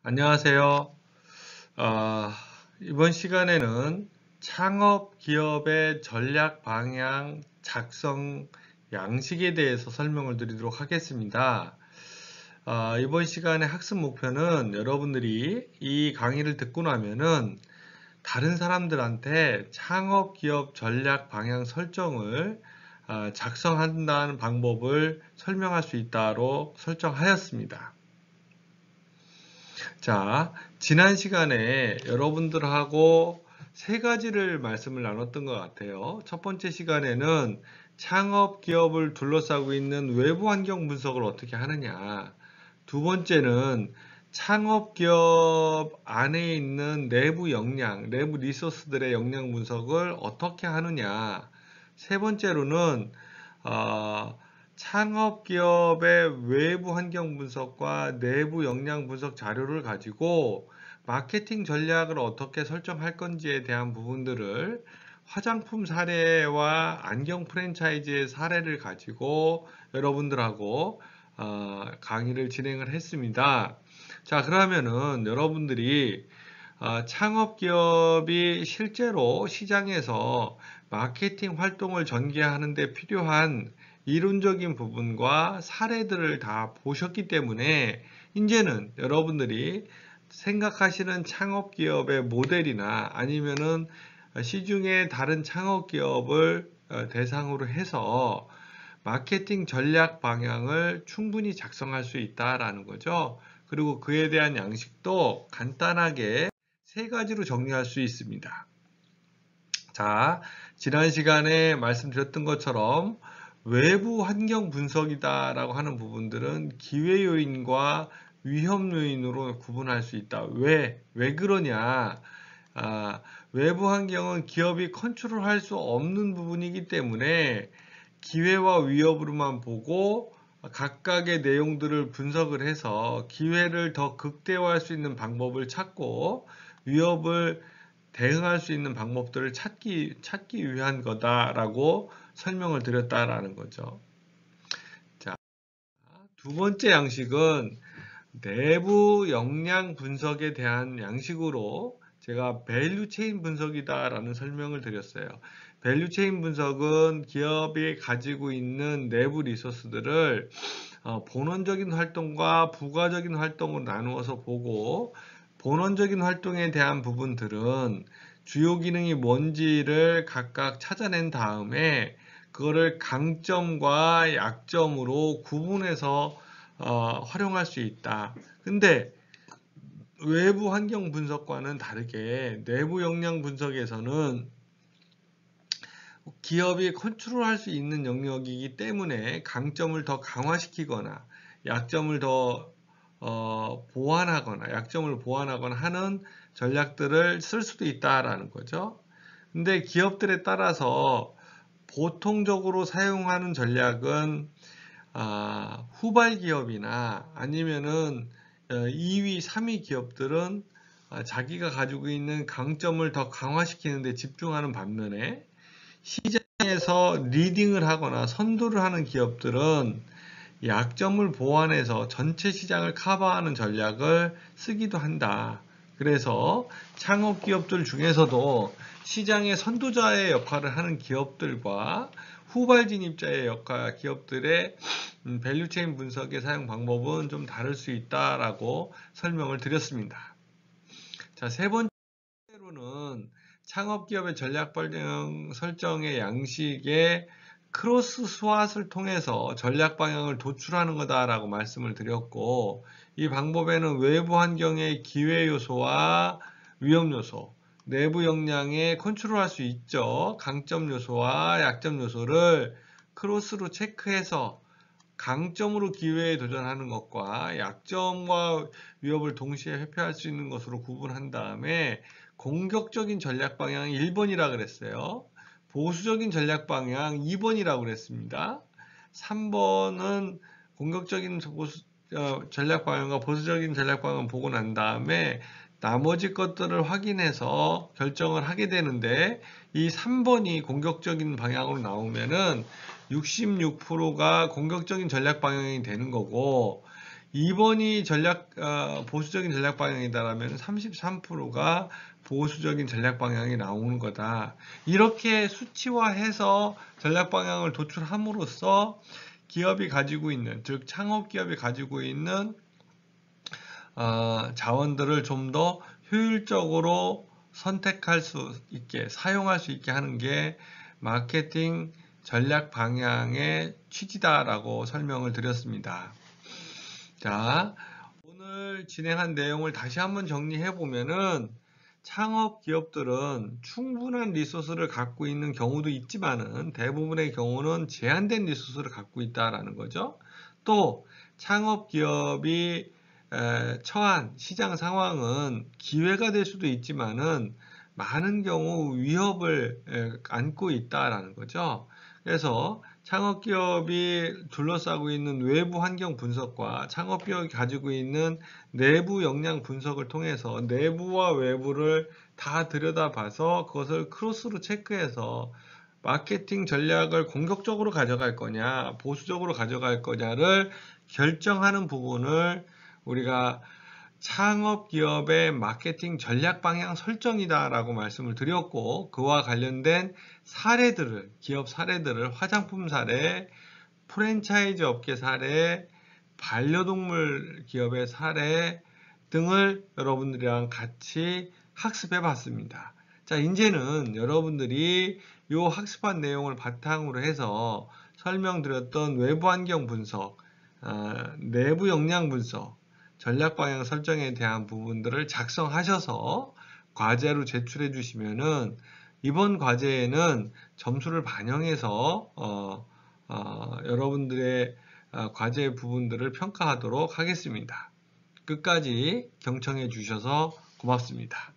안녕하세요. 이번 시간에는 창업 기업의 전략 방향 작성 양식에 대해서 설명을 드리도록 하겠습니다. 이번 시간의 학습 목표는 여러분들이 이 강의를 듣고 나면은 다른 사람들한테 창업 기업 전략 방향 설정을 작성한다는 방법을 설명할 수 있다로 설정하였습니다. 자, 지난 시간에 여러분들하고 세 가지를 말씀을 나눴던 것 같아요. 첫 번째 시간에는 창업 기업을 둘러싸고 있는 외부 환경 분석을 어떻게 하느냐. 두 번째는 창업 기업 안에 있는 내부 역량, 내부 리소스들의 역량 분석을 어떻게 하느냐. 세 번째로는 어, 창업 기업의 외부 환경 분석과 내부 역량 분석 자료를 가지고 마케팅 전략을 어떻게 설정할 건지에 대한 부분들을 화장품 사례와 안경 프랜차이즈의 사례를 가지고 여러분들하고 강의를 진행을 했습니다. 자, 그러면은 여러분들이 창업 기업이 실제로 시장에서 마케팅 활동을 전개하는 데 필요한 이론적인 부분과 사례들을 다 보셨기 때문에 이제는 여러분들이 생각하시는 창업 기업의 모델이나 아니면은 시중의 다른 창업 기업을 대상으로 해서 마케팅 전략 방향을 충분히 작성할 수 있다라는 거죠. 그리고 그에 대한 양식도 간단하게 세 가지로 정리할 수 있습니다. 자, 지난 시간에 말씀드렸던 것처럼 외부 환경 분석이다라고 하는 부분들은 기회 요인과 위험 요인으로 구분할 수 있다. 왜 그러냐? 아, 외부 환경은 기업이 컨트롤할 수 없는 부분이기 때문에 기회와 위협으로만 보고 각각의 내용들을 분석을 해서 기회를 더 극대화할 수 있는 방법을 찾고 위협을 대응할 수 있는 방법들을 찾기 위한 거다라고 설명을 드렸다라는 거죠. 자, 두 번째 양식은 내부 역량 분석에 대한 양식으로 제가 밸류 체인 분석이다라는 설명을 드렸어요. 밸류 체인 분석은 기업이 가지고 있는 내부 리소스들을 본원적인 활동과 부가적인 활동으로 나누어서 보고 본원적인 활동에 대한 부분들은 주요 기능이 뭔지를 각각 찾아낸 다음에 그거를 강점과 약점으로 구분해서 활용할 수 있다. 근데 외부 환경 분석과는 다르게 내부 역량 분석에서는 기업이 컨트롤할 수 있는 영역이기 때문에 강점을 더 강화시키거나 약점을 더 보완하거나 약점을 보완하거나 하는 전략들을 쓸 수도 있다라는 거죠. 근데 기업들에 따라서 보통적으로 사용하는 전략은 후발 기업이나 아니면은 2위, 3위 기업들은 자기가 가지고 있는 강점을 더 강화시키는 데 집중하는 반면에 시장에서 리딩을 하거나 선도를 하는 기업들은 약점을 보완해서 전체 시장을 커버하는 전략을 쓰기도 한다. 그래서 창업 기업들 중에서도 시장의 선도자의 역할을 하는 기업들과 후발 진입자의 역할, 기업들의 밸류체인 분석의 사용 방법은 좀 다를 수 있다라고 설명을 드렸습니다. 자, 세 번째로는 창업기업의 전략 방향 설정의 양식의 크로스 스왓을 통해서 전략 방향을 도출하는 거다라고 말씀을 드렸고, 이 방법에는 외부 환경의 기회 요소와 위험 요소, 내부 역량에 컨트롤할 수 있죠. 강점 요소와 약점 요소를 크로스로 체크해서 강점으로 기회에 도전하는 것과 약점과 위협을 동시에 회피할 수 있는 것으로 구분한 다음에 공격적인 전략 방향 1번이라 그랬어요. 보수적인 전략 방향 2번이라고 그랬습니다. 3번은 공격적인 전략 방향과 보수적인 전략 방향을 보고 난 다음에 나머지 것들을 확인해서 결정을 하게 되는데 이 3번이 공격적인 방향으로 나오면은 66%가 공격적인 전략 방향이 되는 거고 2번이 보수적인 전략 방향이다라면 33%가 보수적인 전략 방향이 나오는 거다. 이렇게 수치화해서 전략 방향을 도출함으로써 기업이 가지고 있는, 즉 창업 기업이 가지고 있는 자원들을 좀 더 효율적으로 선택할 수 있게, 사용할 수 있게 하는 게 마케팅 전략 방향의 취지다라고 설명을 드렸습니다. 자, 오늘 진행한 내용을 다시 한번 정리해 보면은 창업 기업들은 충분한 리소스를 갖고 있는 경우도 있지만은 대부분의 경우는 제한된 리소스를 갖고 있다라는 거죠. 또 창업 기업이 처한 시장 상황은 기회가 될 수도 있지만은 많은 경우 위협을 안고 있다라는 거죠. 그래서 창업기업이 둘러싸고 있는 외부 환경 분석과 창업기업이 가지고 있는 내부 역량 분석을 통해서 내부와 외부를 다 들여다봐서 그것을 크로스로 체크해서 마케팅 전략을 공격적으로 가져갈 거냐, 보수적으로 가져갈 거냐를 결정하는 부분을 우리가 창업기업의 마케팅 전략 방향 설정이다라고 말씀을 드렸고, 그와 관련된 사례들을, 기업 사례들을 화장품 사례, 프랜차이즈 업계 사례, 반려동물 기업의 사례 등을 여러분들이랑 같이 학습해 봤습니다. 자, 이제는 여러분들이 이 학습한 내용을 바탕으로 해서 설명드렸던 외부 환경 분석, 내부 역량 분석, 전략 방향 설정에 대한 부분들을 작성하셔서 과제로 제출해 주시면은 이번 과제에는 점수를 반영해서 여러분들의 과제 부분들을 평가하도록 하겠습니다. 끝까지 경청해 주셔서 고맙습니다.